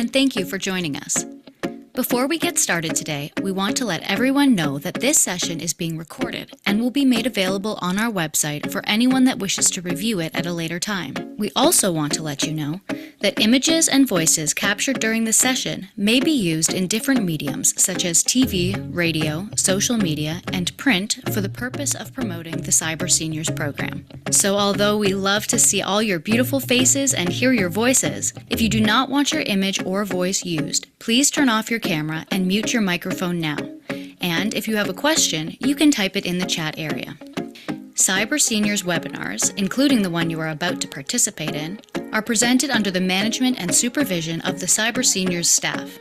and thank you for joining us. Before we get started today, we want to let everyone know that this session is being recorded and will be made available on our website for anyone that wishes to review it at a later time. We also want to let you know that images and voices captured during the session may be used in different mediums such as TV, radio, social media, and print for the purpose of promoting the Cyber Seniors program. So although we love to see all your beautiful faces and hear your voices, if you do not want your image or voice used, please turn off your camera and mute your microphone now. And if you have a question, you can type it in the chat area. Cyber Seniors webinars, including the one you are about to participate in, are presented under the management and supervision of the Cyber Seniors staff.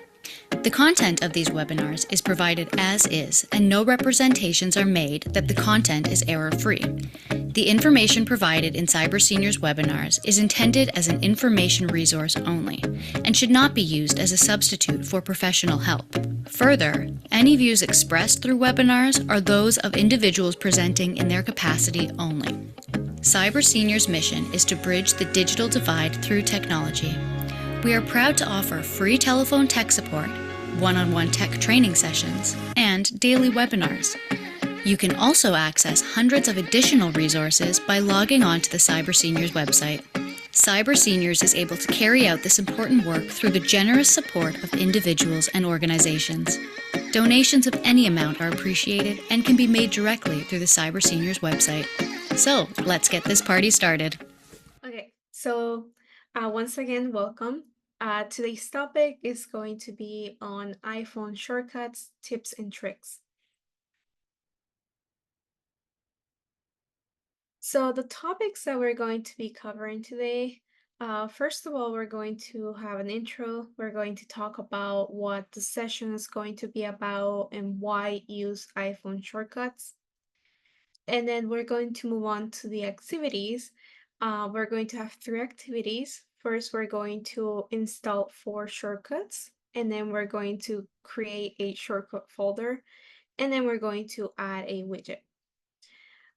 The content of these webinars is provided as is, and no representations are made that the content is error-free. The information provided in Cyber Seniors webinars is intended as an information resource only, and should not be used as a substitute for professional help. Further, any views expressed through webinars are those of individuals presenting in their capacity only. Cyber Seniors' mission is to bridge the digital divide through technology. We are proud to offer free telephone tech support, one-on-one tech training sessions, and daily webinars. You can also access hundreds of additional resources by logging on to the Cyber Seniors website. Cyber Seniors is able to carry out this important work through the generous support of individuals and organizations. Donations of any amount are appreciated and can be made directly through the Cyber Seniors website. So, let's get this party started. Okay, so once again, welcome. Today's topic is going to be on iPhone shortcuts, tips, and tricks. So the topics that we're going to be covering today, first of all, we're going to have an intro. We're going to talk about what the session is going to be about and why use iPhone shortcuts. And then we're going to move on to the activities. We're going to have three activities. First, we're going to install 4 shortcuts, and then we're going to create a shortcut folder, and then we're going to add a widget.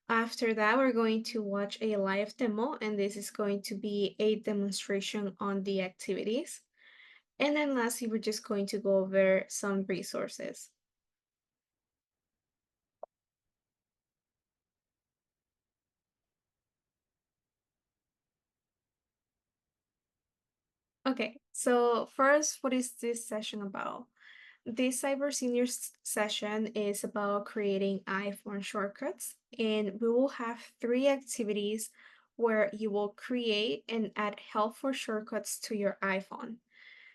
After that, we're going to watch a live demo, and this is going to be a demonstration on the activities. And then lastly, we're just going to go over some resources. Okay, so first, what is this session about? This Cyber Seniors session is about creating iPhone shortcuts, and we will have 3 activities where you will create and add helpful shortcuts to your iPhone.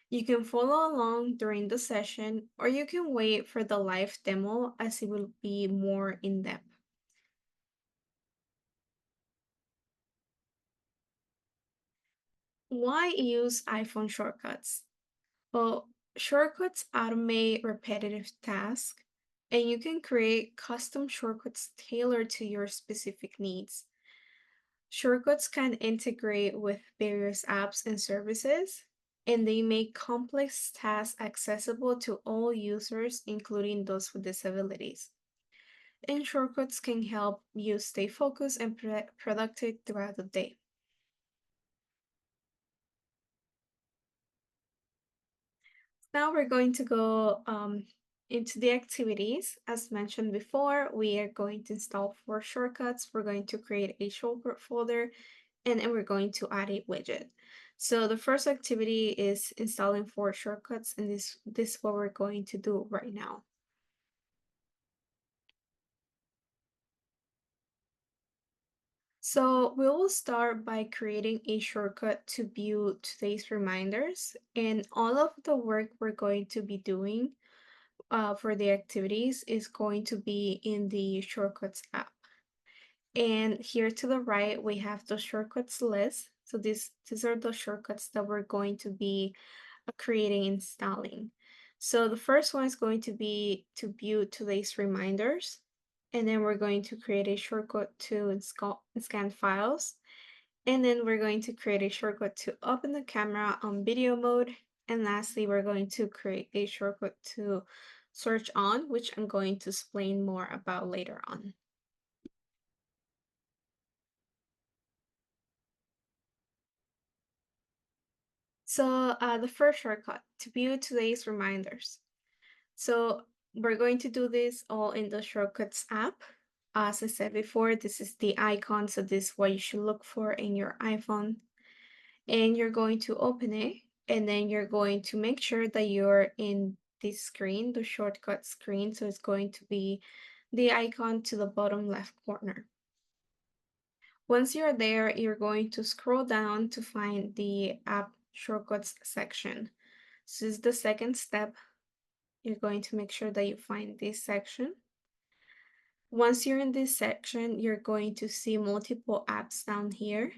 You can follow along during the session, or you can wait for the live demo as it will be more in depth. Why use iPhone shortcuts? Well, shortcuts automate repetitive tasks, and you can create custom shortcuts tailored to your specific needs. Shortcuts can integrate with various apps and services, and they make complex tasks accessible to all users, including those with disabilities. And shortcuts can help you stay focused and productive throughout the day. Now we're going to go into the activities. As mentioned before, we are going to install 4 shortcuts. We're going to create a shortcut folder, and then we're going to add a widget. So the first activity is installing 4 shortcuts, and this is what we're going to do right now. So we will start by creating a shortcut to view today's reminders, and all of the work we're going to be doing for the activities is going to be in the shortcuts app. And here to the right, we have the shortcuts list. So these are the shortcuts that we're going to be creating, installing. So the first one is going to be to view today's reminders. And then we're going to create a shortcut to scan files. And then we're going to create a shortcut to open the camera on video mode. And lastly, we're going to create a shortcut to search on, which I'm going to explain more about later on. The first shortcut to view today's reminders. So we're going to do this all in the Shortcuts app. As I said before, this is the icon, so this is what you should look for in your iPhone. And you're going to open it, and then you're going to make sure that you're in this screen, the shortcut screen. So it's going to be the icon to the bottom left corner. Once you're there, you're going to scroll down to find the app shortcuts section. So this is the second step. You're going to make sure that you find this section. Once you're in this section, you're going to see multiple apps down here.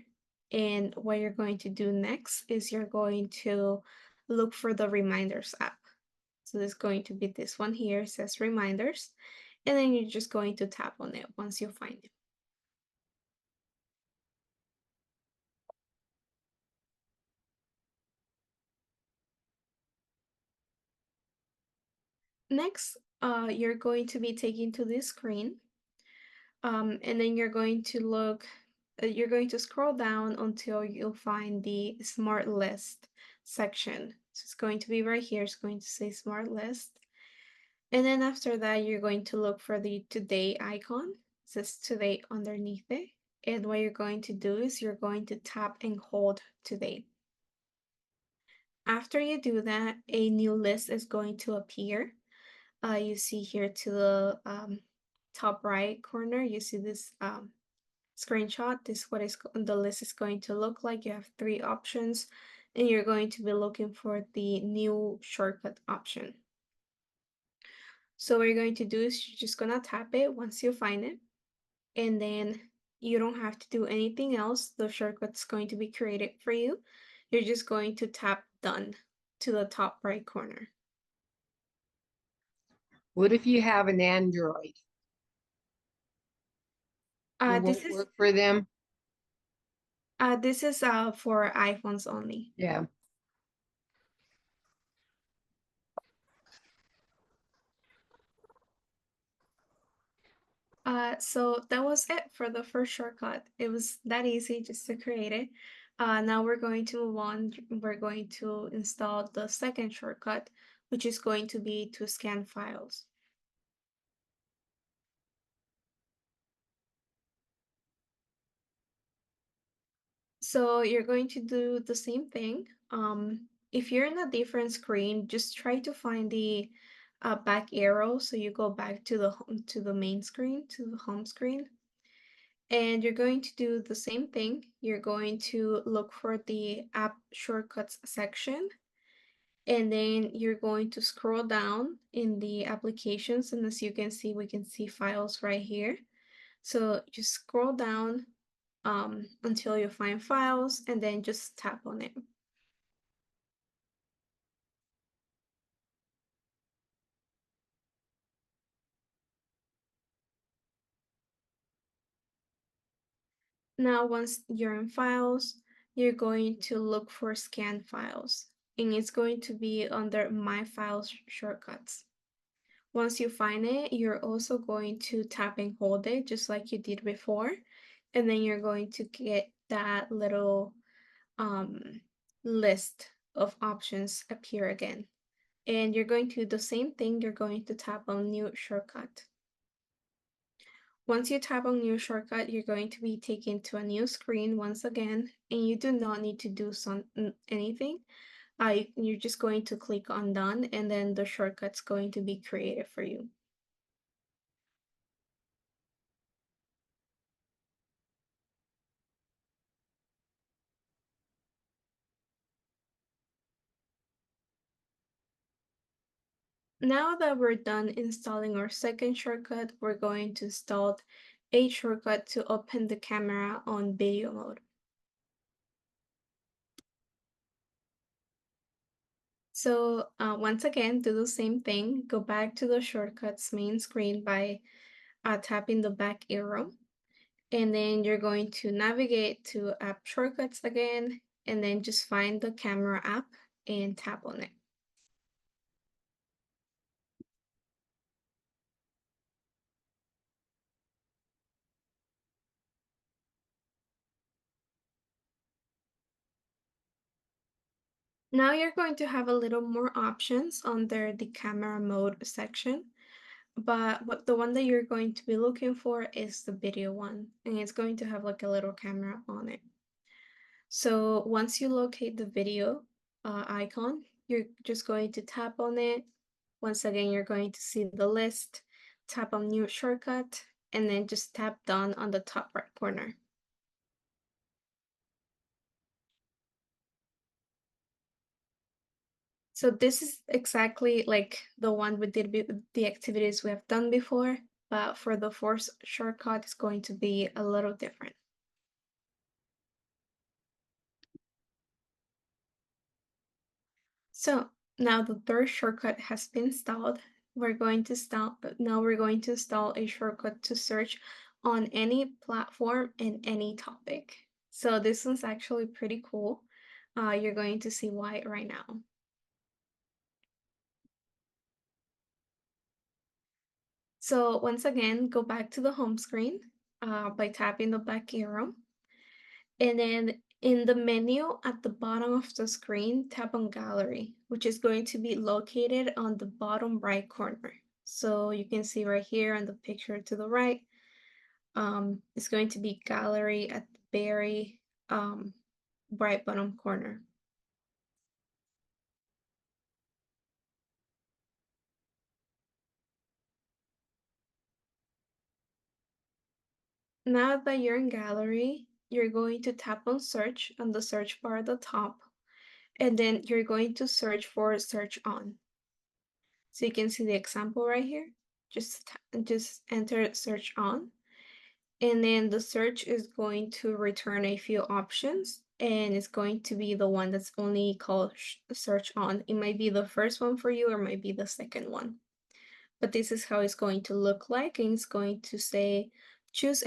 And what you're going to do next is you're going to look for the Reminders app. So there's going to be this one here, it says Reminders. And then you're just going to tap on it once you find it. Next, you're going to be taken to this screen. And then you're going to scroll down until you'll find the Smart List section. So it's going to be right here. It's going to say Smart List. And then after that, you're going to look for the Today icon. It says Today underneath it. And what you're going to do is you're going to tap and hold Today. After you do that, a new list is going to appear. You see here to the top right corner, you see this screenshot. This is what the list is going to look like. You have three options, and you're going to be looking for the new shortcut option. So what you're going to do is you're just gonna tap it once you find it, and then you don't have to do anything else. The shortcut's going to be created for you. You're just going to tap done to the top right corner. What if you have an Android? It This won't is work for them? for iPhones only. Yeah. So that was it for the first shortcut. It was that easy just to create it. Now we're going to move on. We're going to install the second shortcut, which is going to be to scan files. So you're going to do the same thing. If you're in a different screen, just try to find the back arrow. So you go back to the main screen, to the home screen. And you're going to do the same thing. You're going to look for the app shortcuts section. And then you're going to scroll down in the applications. And as you can see, we can see files right here. So just scroll down until you find files and then just tap on it. Now, once you're in files, you're going to look for scan files, and it's going to be under My Files shortcuts. Once you find it, you're also going to tap and hold it just like you did before, and then you're going to get that little list of options appear again. And you're going to do the same thing, you're going to tap on New Shortcut. Once you tap on New Shortcut, you're going to be taken to a new screen once again, and you do not need to do anything. You're just going to click on Done, and then the shortcut's going to be created for you. Now that we're done installing our second shortcut, we're going to install a shortcut to open the camera on video mode. So once again, do the same thing. Go back to the shortcuts main screen by tapping the back arrow. And then you're going to navigate to app shortcuts again, and then just find the camera app and tap on it. Now you're going to have a little more options under the camera mode section, but the one that you're going to be looking for is the video one, and it's going to have like a little camera on it. So once you locate the video icon, you're just going to tap on it. Once again, you're going to see the list, tap on new shortcut, and then just tap done on the top right corner. So this is exactly like the one we did with the activities we have done before, but for the fourth shortcut, it's going to be a little different. So now the third shortcut has been installed. Now we're going to install a shortcut to search on any platform and any topic. So this one's actually pretty cool. You're going to see why right now. So once again, go back to the home screen by tapping the back arrow. And then in the menu at the bottom of the screen, tap on Gallery, which is going to be located on the bottom right corner. So you can see right here on the picture to the right, it's going to be Gallery at the very right bottom corner. Now that you're in Gallery, you're going to tap on Search on the search bar at the top, and then you're going to search for Search On. So you can see the example right here. Just enter search on, and then the search is going to return a few options, and it's going to be the one that's only called search on. It might be the first one for you or might be the second one. But this is how it's going to look like, and it's going to say choose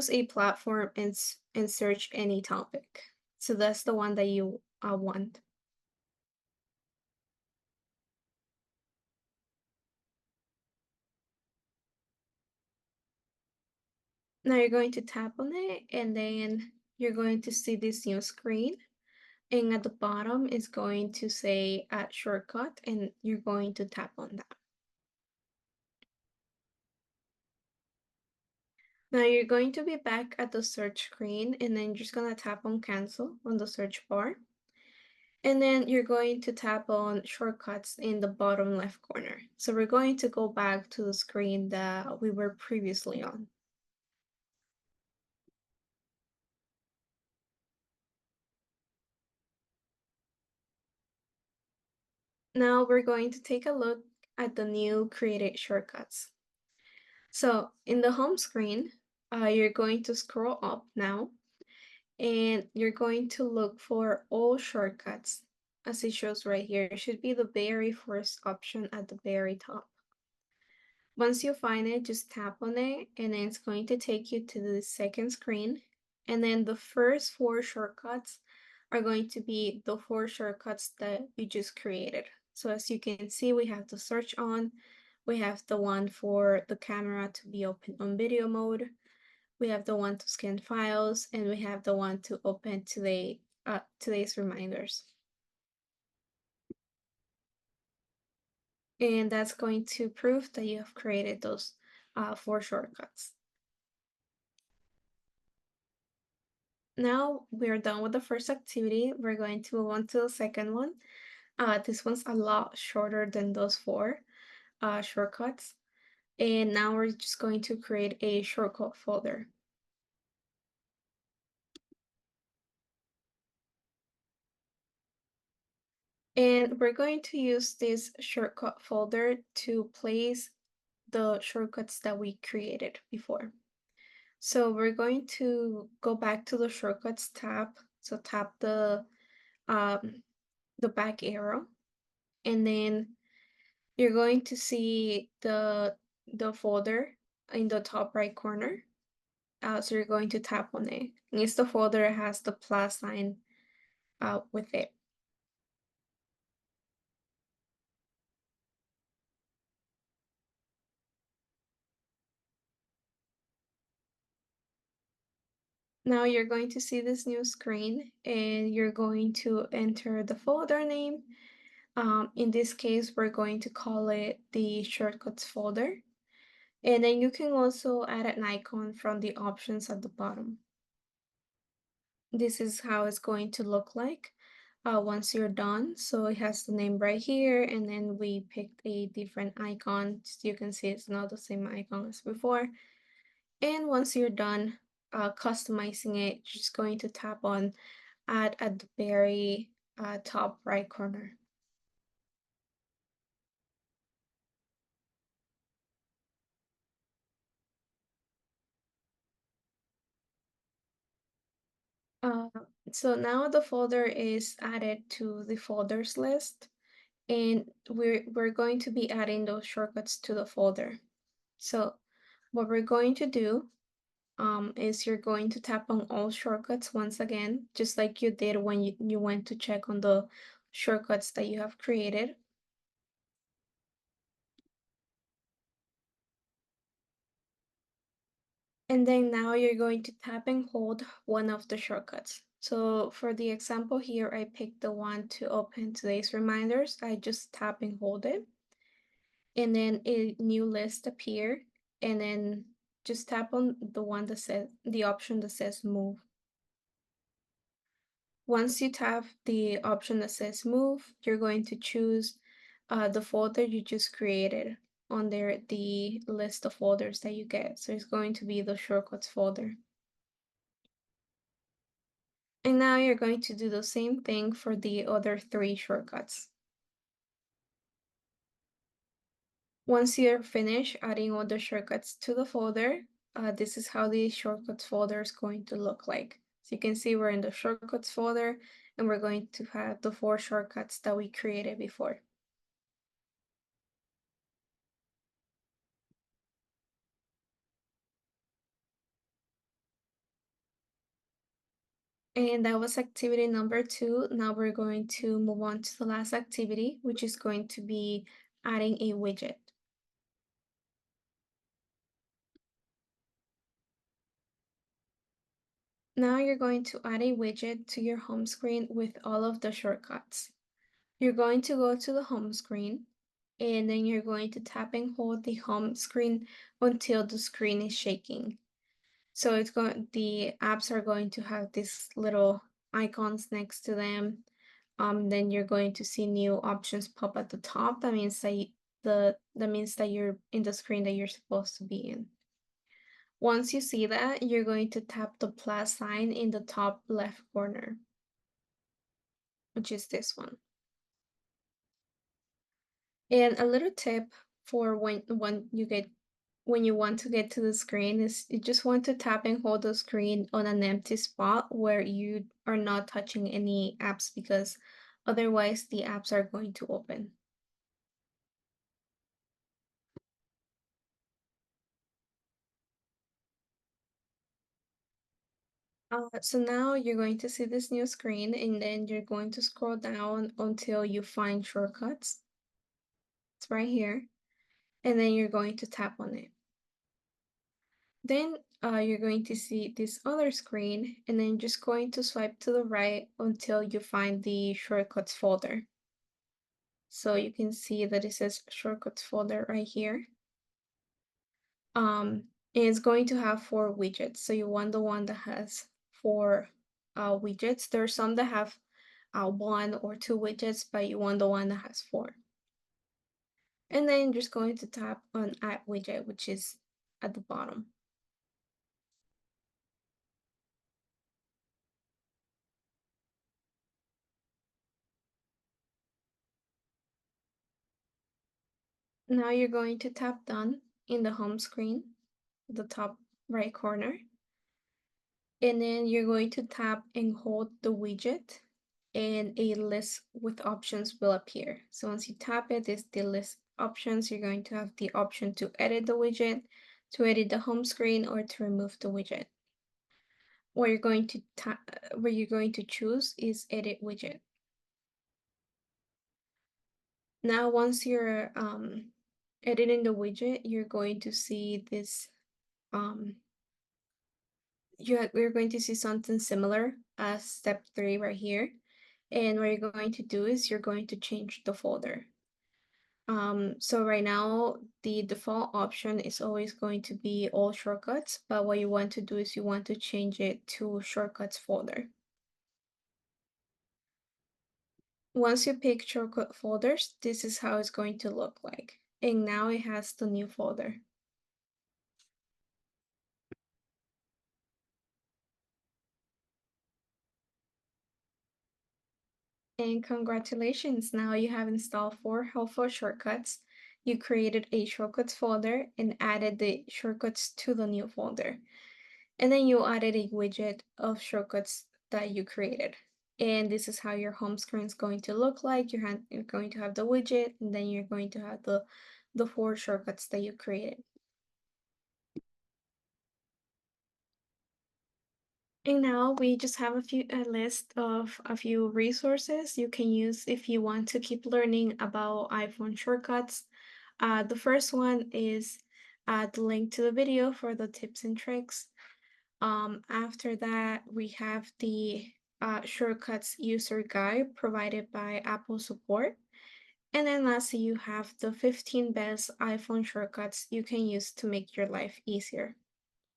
a platform and search any topic. So that's the one that you want. Now you're going to tap on it, and then you're going to see this new screen. And at the bottom is going to say add shortcut, and you're going to tap on that. Now you're going to be back at the search screen, and then you're just gonna tap on cancel on the search bar. And then you're going to tap on shortcuts in the bottom left corner. So we're going to go back to the screen that we were previously on. Now we're going to take a look at the new created shortcuts. So in the home screen, you're going to scroll up now, and you're going to look for all shortcuts as it shows right here. It should be the very first option at the very top. Once you find it, just tap on it, and then it's going to take you to the second screen. And then the first four shortcuts are going to be the four shortcuts that we just created. So as you can see, we have the search on, we have the one for the camera to be open on video mode, we have the one to scan files, and we have the one to open today's reminders. And that's going to prove that you have created those four shortcuts. Now we're done with the first activity. We're going to move on to the second one. This one's a lot shorter than those four shortcuts. And now we're just going to create a shortcut folder. And we're going to use this shortcut folder to place the shortcuts that we created before. So we're going to go back to the shortcuts tab. So tap the back arrow, and then you're going to see the folder in the top right corner. So you're going to tap on it. And it's the folder that has the plus sign with it. Now you're going to see this new screen and you're going to enter the folder name. In this case, we're going to call it the shortcuts folder. And then you can also add an icon from the options at the bottom. This is how it's going to look like once you're done. So it has the name right here, and then we picked a different icon. So you can see it's not the same icon as before. And once you're done customizing it, you're just going to tap on Add at the very top right corner. Uh, so now the folder is added to the folders list, and we're going to be adding those shortcuts to the folder. So what we're going to do is you're going to tap on all shortcuts once again, just like you did when you went to check on the shortcuts that you have created. And then now you're going to tap and hold one of the shortcuts. So for the example here, I picked the one to open today's reminders. I just tap and hold it. And then a new list appear. And then just tap on the one that says, the option that says move. Once you tap the option that says move, you're going to choose the folder you just created under the list of folders that you get. So it's going to be the shortcuts folder. And now you're going to do the same thing for the other three shortcuts. Once you're finished adding all the shortcuts to the folder, this is how the shortcuts folder is going to look like. So you can see we're in the shortcuts folder and we're going to have the 4 shortcuts that we created before. And that was activity number 2. Now we're going to move on to the last activity, which is going to be adding a widget. Now you're going to add a widget to your home screen with all of the shortcuts. You're going to go to the home screen and then you're going to tap and hold the home screen until the screen is shaking. So the apps are going to have these little icons next to them. Then you're going to see new options pop at the top. That means that you're in the screen that you're supposed to be in. Once you see that, you're going to tap the plus sign in the top left corner, which is this one. And a little tip for when you want to get to the screen is you just want to tap and hold the screen on an empty spot where you are not touching any apps, because otherwise the apps are going to open. So now you're going to see this new screen and then you're going to scroll down until you find shortcuts. It's right here. And then you're going to tap on it. Then you're going to see this other screen and then just going to swipe to the right until you find the shortcuts folder. So you can see that it says shortcuts folder right here. And it's going to have 4 widgets. So you want the one that has 4 widgets. There are some that have 1 or 2 widgets, but you want the one that has 4. And then just going to tap on add widget, which is at the bottom. Now you're going to tap done in the home screen, the top right corner. And then you're going to tap and hold the widget and a list with options will appear. So once you tap it, this the list options. You're going to have the option to edit the widget, to edit the home screen, or to remove the widget. What you're going to choose is edit widget. Now once you're editing the widget, you're going to see this we're going to see something similar as step 3 right here. And what you're going to do is you're going to change the folder. So right now, the default option is always going to be all shortcuts, but what you want to do is you want to change it to shortcuts folder. Once you pick shortcut folders, this is how it's going to look like. And now it has the new folder. And congratulations, now you have installed 4 helpful shortcuts. You created a shortcuts folder and added the shortcuts to the new folder. And then you added a widget of shortcuts that you created. And this is how your home screen is going to look like. You're going to have the widget, and then you're going to have the 4 shortcuts that you created. And now we just have a list of a few resources you can use if you want to keep learning about iPhone shortcuts. The first one is the link to the video for the tips and tricks. After that, we have the shortcuts user guide provided by Apple support. And then lastly, you have the 15 best iPhone shortcuts you can use to make your life easier.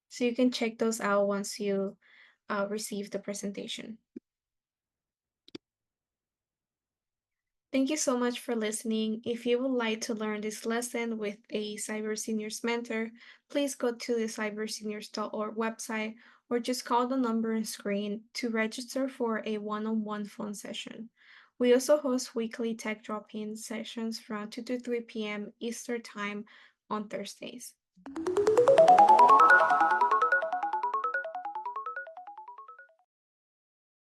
So you can check those out once you receive the presentation. Thank you so much for listening. If you would like to learn this lesson with a Cyber Seniors mentor, please go to the cyberseniors.org website or just call the number on screen to register for a one-on-one phone session. We also host weekly tech drop-in sessions from 2 to 3 p.m. Eastern Time on Thursdays.